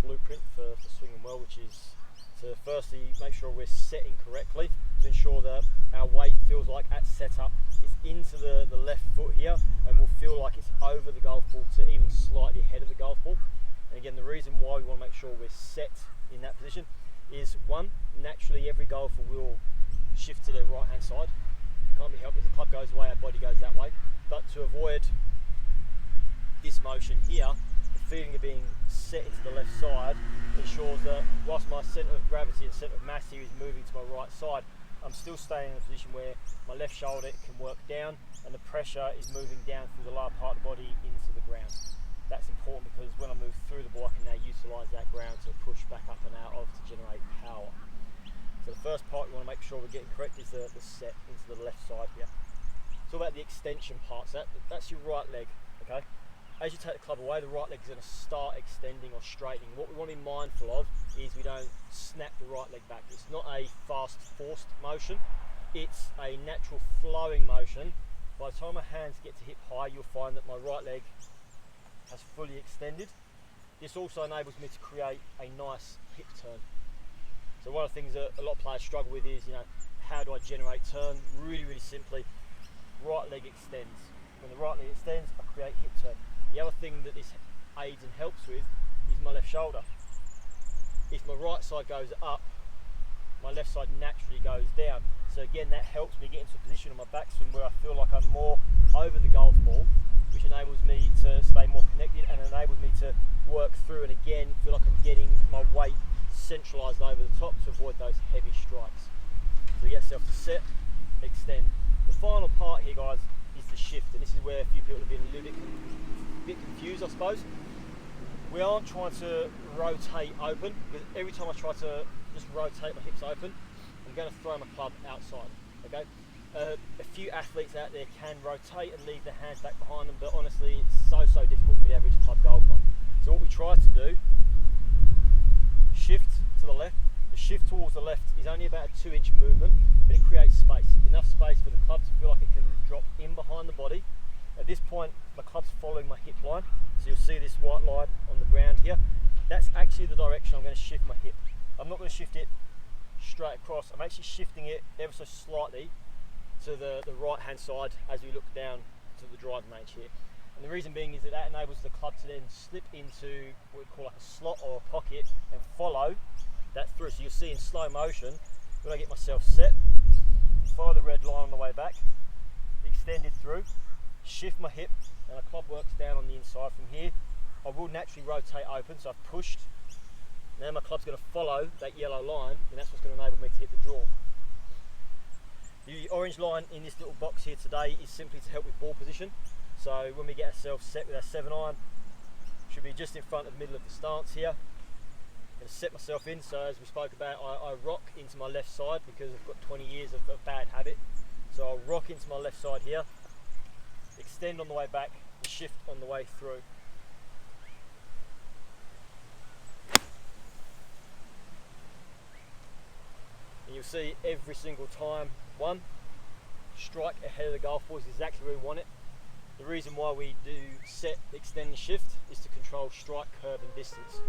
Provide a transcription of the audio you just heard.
blueprint for swinging well, which is to firstly make sure we're setting correctly, to ensure that our weight feels like at setup it's into the left foot here, and will feel like it's over the golf ball to even slightly ahead of the golf ball. And again, the reason why we want to make sure we're set in that position is, one, naturally every golfer will shift to their right hand side. Can't be helped. As the club goes away, our body goes that way. But to avoid this motion here, the feeling of being set into the left side ensures that whilst my centre of gravity and centre of mass here is moving to my right side, I'm still staying in a position where my left shoulder can work down and the pressure is moving down through the lower part of the body into the ground. That's important because when I move through the ball, I can now utilise that ground to push back up and out of to generate power. So the first part we want to make sure we're getting correct is the set into the left side here. It's all about the extension part. So that's your right leg, okay? As you take the club away, the right leg is going to start extending or straightening. What we want to be mindful of is we don't snap the right leg back. It's not a fast forced motion, it's a natural flowing motion. By the time my hands get to hip high, you'll find that my right leg has fully extended. This also enables me to create a nice hip turn. So one of the things that a lot of players struggle with is, how do I generate turn? Really, really simply, right leg extends. When the right leg extends, I create hip turn. The other thing that this aids and helps with is my left shoulder. If my right side goes up, my left side naturally goes down. So again, that helps me get into a position on my backswing where I feel like I'm more over the golf ball, which enables me to stay more connected and enables me to work through and again feel like I'm getting my weight centralised over the top to avoid those heavy strikes. So get yourself to set, extend. The final part here, guys, is the shift, and this is where a few people have been a little bit confused, I suppose. We aren't trying to rotate open, because every time I try to just rotate my hips open, I'm going to throw my club outside, okay? A few athletes out there can rotate and leave their hands back behind them, but honestly it's so difficult for the average club golfer. So what we try to do, shift to the left. The shift towards the left is only about a 2-inch movement, but it creates space, enough space for the club to feel like it can drop in behind the body. At this point, my club's following my hip line, so you'll see this white line on the ground here. That's actually the direction I'm going to shift my hip. I'm not going to shift it straight across, I'm actually shifting it ever so slightly to the right hand side as we look down to the driving range here. And the reason being is that enables the club to then slip into what we call like a slot or a pocket and follow that through. So you'll see in slow motion, when I get myself set, follow the red line on the way back, extend it through, shift my hip, and the club works down on the inside from here. I will naturally rotate open, so I've pushed. Now my club's going to follow that yellow line, and that's what's going to enable me to hit the draw. The orange line in this little box here today is simply to help with ball position. So when we get ourselves set with our 7-iron, should be just in front of the middle of the stance here. I'm going to set myself in, so as we spoke about, I rock into my left side because I've got 20 years of a bad habit. So I'll rock into my left side here, extend on the way back, and shift on the way through. And you'll see every single time, one, strike ahead of the golf ball is exactly where we want it. The reason why we do set, extend and shift is to control strike, curve and distance.